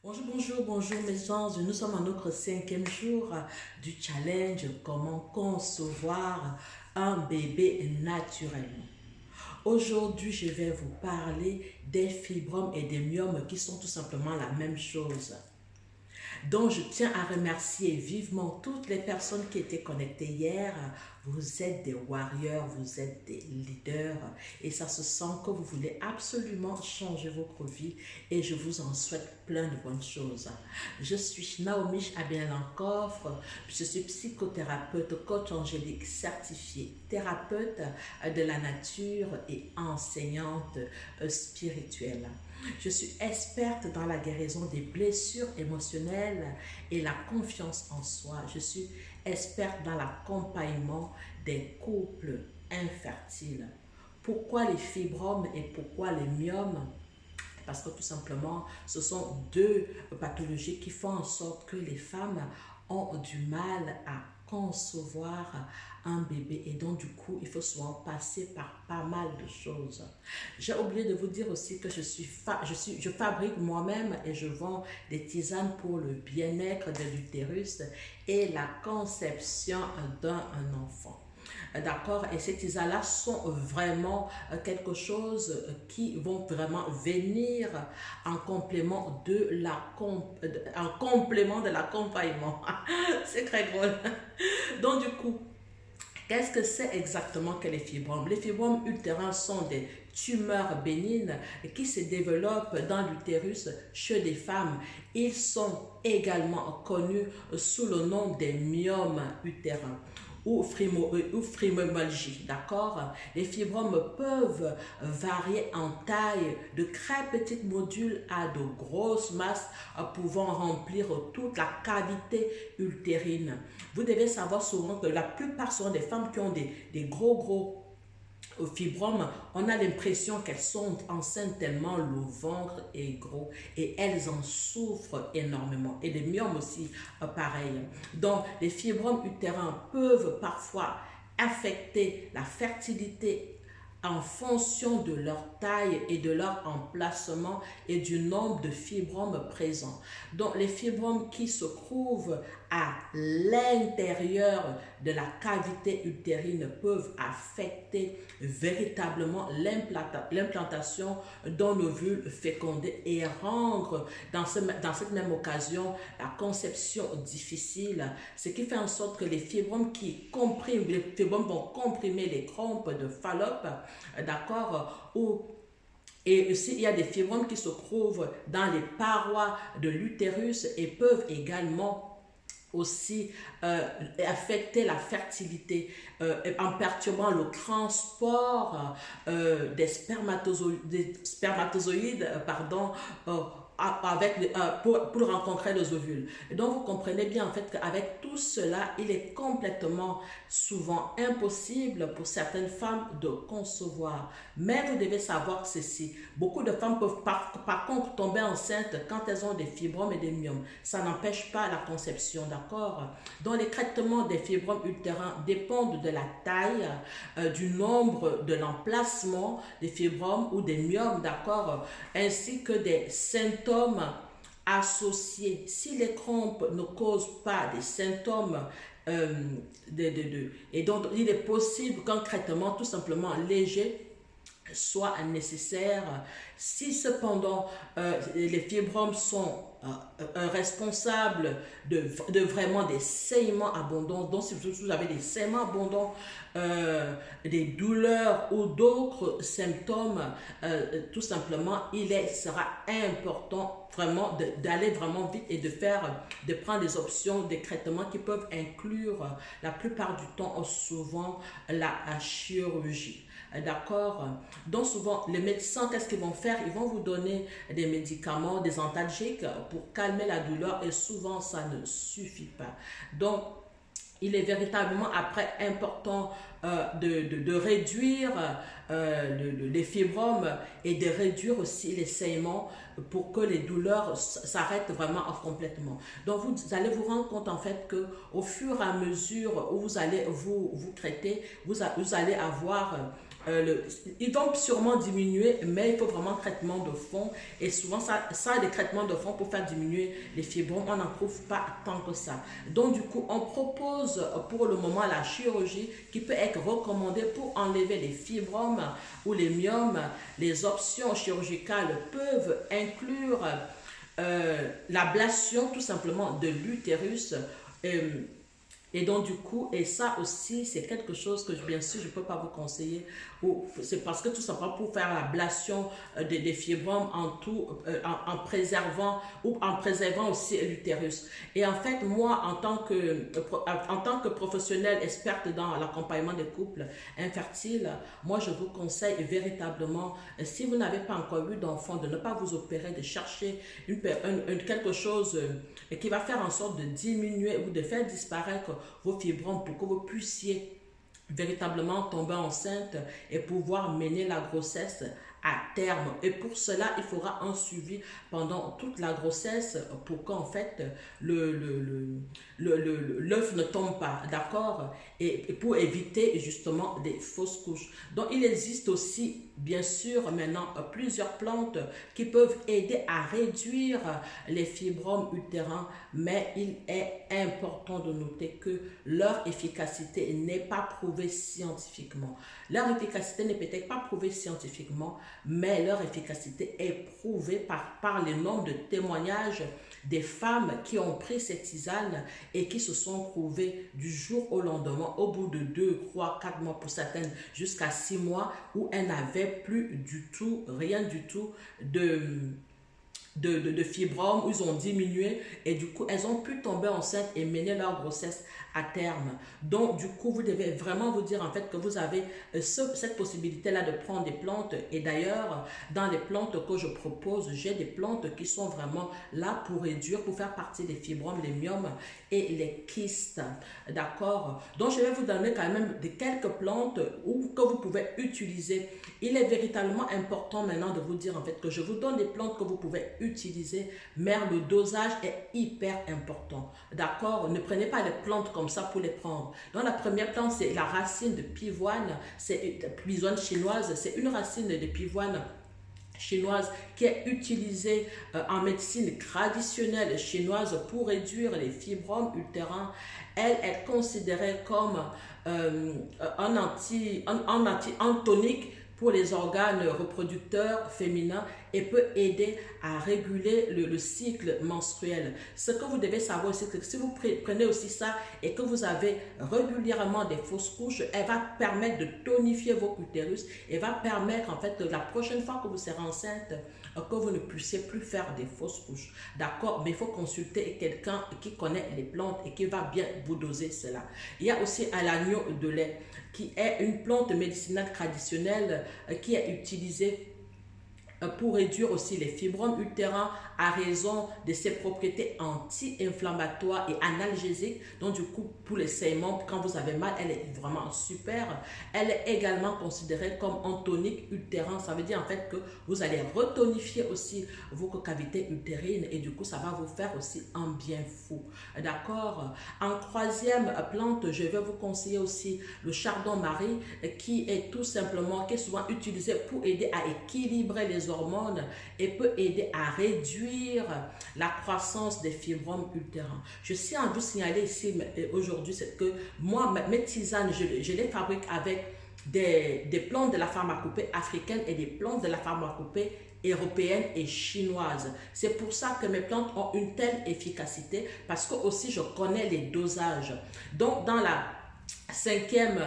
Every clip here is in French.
Bonjour, bonjour, bonjour mes anges. Nous sommes à notre cinquième jour du challenge Comment concevoir un bébé naturellement. Aujourd'hui, je vais vous parler des fibromes et des myomes qui sont tout simplement la même chose. Donc, je tiens à remercier vivement toutes les personnes qui étaient connectées hier. Vous êtes des warriors, vous êtes des leaders et ça se sent que vous voulez absolument changer votre vie et je vous en souhaite plein de bonnes choses. Je suis Naomi Abialankoff, je suis psychothérapeute, coach angélique certifiée, thérapeute de la nature et enseignante spirituelle. Je suis experte dans la guérison des blessures émotionnelles et la confiance en soi. Je suis experte dans l'accompagnement des couples infertiles. Pourquoi les fibromes et pourquoi les myomes? Parce que tout simplement, ce sont deux pathologies qui font en sorte que les femmes ont du mal à concevoir un bébé et donc du coup il faut souvent passer par pas mal de choses. J'ai oublié de vous dire aussi que je fabrique moi-même et je vends des tisanes pour le bien-être de l'utérus et la conception d'un enfant. D'accord? Et ces tisanes-là sont vraiment quelque chose qui vont vraiment venir en complément de l'accompagnement. C'est très drôle. Donc du coup, qu'est-ce que c'est exactement que les fibromes? Les fibromes utérins sont des tumeurs bénignes qui se développent dans l'utérus chez les femmes. Ils sont également connus sous le nom des myomes utérins ou fibromyalgie, d'accord? Les fibromes peuvent varier en taille de très petites modules à de grosses masses pouvant remplir toute la cavité utérine. Vous devez savoir souvent que la plupart sont des femmes qui ont des gros fibromes, on a l'impression qu'elles sont enceintes tellement le ventre est gros et elles en souffrent énormément. Et les myomes aussi, pareil. Donc, les fibromes utérins peuvent parfois affecter la fertilité en fonction de leur taille et de leur emplacement et du nombre de fibromes présents. Donc, les fibromes qui se trouvent à l'intérieur de la cavité utérine peuvent affecter véritablement l'implantation d'un ovule fécondé et rendre dans cette même occasion la conception difficile, ce qui fait en sorte que les fibromes vont comprimer les trompes de Fallope, d'accord, et aussi, il y a des fibromes qui se trouvent dans les parois de l'utérus et peuvent également aussi affecter la fertilité en perturbant le transport des spermatozoïdes pour rencontrer les ovules. Et donc, vous comprenez bien en fait qu'avec tout cela, il est complètement souvent impossible pour certaines femmes de concevoir. Mais vous devez savoir ceci. Beaucoup de femmes peuvent par contre tomber enceintes quand elles ont des fibromes et des myomes. Ça n'empêche pas la conception, d'accord? Donc, les traitements des fibromes utérins dépendent de la taille, du nombre, de l'emplacement des fibromes ou des myomes, d'accord? Ainsi que des symptômes associés. Si les trompes ne causent pas des symptômes et donc il est possible qu'un traitement tout simplement léger soit nécessaire. Si cependant les fibromes sont responsables de vraiment des saignements abondants, donc si vous avez des saignements abondants, des douleurs ou d'autres symptômes, tout simplement, sera important vraiment d'aller vraiment vite et de prendre des options, des traitements qui peuvent inclure la plupart du temps, souvent, la chirurgie. D'accord? Donc souvent, les médecins, qu'est-ce qu'ils vont faire? Ils vont vous donner des médicaments, des antalgiques pour calmer la douleur et souvent, ça ne suffit pas. Donc, il est véritablement après important de réduire les fibromes et de réduire aussi les saignements pour que les douleurs s'arrêtent vraiment complètement. Donc vous allez vous rendre compte en fait que au fur et à mesure où vous allez vous traiter, vous allez avoir ils vont sûrement diminuer, mais il faut vraiment traitement de fond. Et souvent, ça des traitements de fond pour faire diminuer les fibromes, on n'en trouve pas tant que ça. Donc, du coup, on propose pour le moment la chirurgie qui peut être recommandée pour enlever les fibromes ou les myomes. Les options chirurgicales peuvent inclure l'ablation tout simplement de l'utérus. Et donc, du coup, et ça aussi, c'est quelque chose que, bien sûr, je ne peux pas vous conseiller. C'est parce que tout simplement pour faire l'ablation des fibromes en préservant ou en préservant aussi l'utérus. Et en fait, moi, en tant que professionnelle experte dans l'accompagnement des couples infertiles, moi, je vous conseille véritablement, si vous n'avez pas encore eu d'enfant, de ne pas vous opérer, de chercher quelque chose qui va faire en sorte de diminuer ou de faire disparaître vos fibromes pour que vous puissiez véritablement tomber enceinte et pouvoir mener la grossesse à terme. Et pour cela, il faudra un suivi pendant toute la grossesse pour qu'en fait l'œuf ne tombe pas, d'accord? Et pour éviter justement des fausses couches. Donc, il existe aussi, bien sûr, maintenant plusieurs plantes qui peuvent aider à réduire les fibromes utérins, mais il est important de noter que leur efficacité n'est pas prouvée scientifiquement. Leur efficacité n'est peut-être pas prouvée scientifiquement, mais leur efficacité est prouvée par le nombre de témoignages des femmes qui ont pris cette tisane et qui se sont trouvées du jour au lendemain, au bout de 2, 3, 4 mois pour certaines, jusqu'à 6 mois, où elles n'avaient plus du tout, rien du tout de fibromes, où ils ont diminué et du coup elles ont pu tomber enceintes et mener leur grossesse à terme. Donc du coup vous devez vraiment vous dire en fait que vous avez cette possibilité là de prendre des plantes. Et d'ailleurs dans les plantes que je propose, j'ai des plantes qui sont vraiment là pour réduire, pour faire partie des fibromes, les myomes et les kystes, d'accord? Donc je vais vous donner quand même quelques plantes que vous pouvez utiliser. Il est véritablement important maintenant de vous dire en fait que je vous donne des plantes que vous pouvez utiliser, mais le dosage est hyper important, d'accord? Ne prenez pas les plantes comme ça pour les prendre. Donc la première plante, c'est la racine de pivoine, c'est une pivoine chinoise, c'est une racine de pivoine chinoise qui est utilisée en médecine traditionnelle chinoise pour réduire les fibromes utérins. Elle est considérée comme un tonique pour les organes reproducteurs féminins et peut aider à réguler le cycle menstruel. Ce que vous devez savoir, c'est que si vous prenez aussi ça et que vous avez régulièrement des fausses couches, elle va permettre de tonifier vos utérus et va permettre en fait que la prochaine fois que vous serez enceinte, que vous ne puissiez plus faire des fausses couches. D'accord? Mais il faut consulter quelqu'un qui connaît les plantes et qui va bien vous doser cela. Il y a aussi l'agneau de lait, qui est une plante médicinale traditionnelle qui est utilisée pour réduire aussi les fibromes utérins à raison de ses propriétés anti-inflammatoires et analgésiques. Donc du coup, pour les saignements, quand vous avez mal, elle est vraiment super. Elle est également considérée comme un tonique utérin. Ça veut dire en fait que vous allez retonifier aussi vos cavités utérines et du coup, ça va vous faire aussi un bien fou. D'accord? En troisième plante, je vais vous conseiller aussi le chardon-marie qui est tout simplement, qui est souvent utilisé pour aider à équilibrer les hormones et peut aider à réduire la croissance des fibromes utérins. Je tiens à vous signaler ici aujourd'hui, c'est que moi, mes tisanes, je les fabrique avec des plantes de la pharmacopée africaine et des plantes de la pharmacopée européenne et chinoise. C'est pour ça que mes plantes ont une telle efficacité, parce que aussi je connais les dosages. Donc dans la cinquième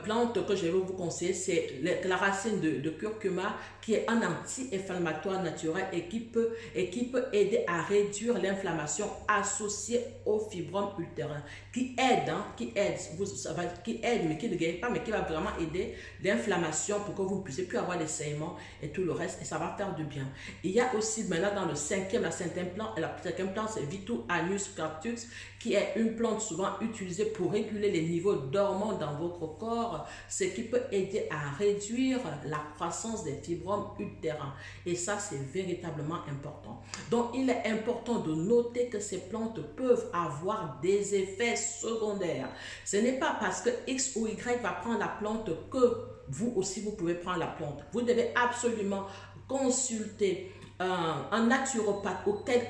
plante que je vais vous conseiller, c'est la racine de curcuma, qui est un anti-inflammatoire naturel et qui peut aider à réduire l'inflammation associée aux fibromes utérins, qui aide, mais qui ne guérit pas, mais qui va vraiment aider l'inflammation pour que vous ne puissiez plus avoir des saignements et tout le reste, et ça va faire du bien. Il y a aussi maintenant dans la cinquième plante, c'est Vitu Anus Cactus, qui est une plante souvent utilisée pour réguler les niveaux d'hormones dans votre corps, ce qui peut aider à réduire la croissance des fibromes utérins. Et ça, c'est véritablement important. Donc, il est important de noter que ces plantes peuvent avoir des effets secondaires. Ce n'est pas parce que X ou Y va prendre la plante que vous aussi, vous pouvez prendre la plante. Vous devez absolument consulter un naturopathe auquel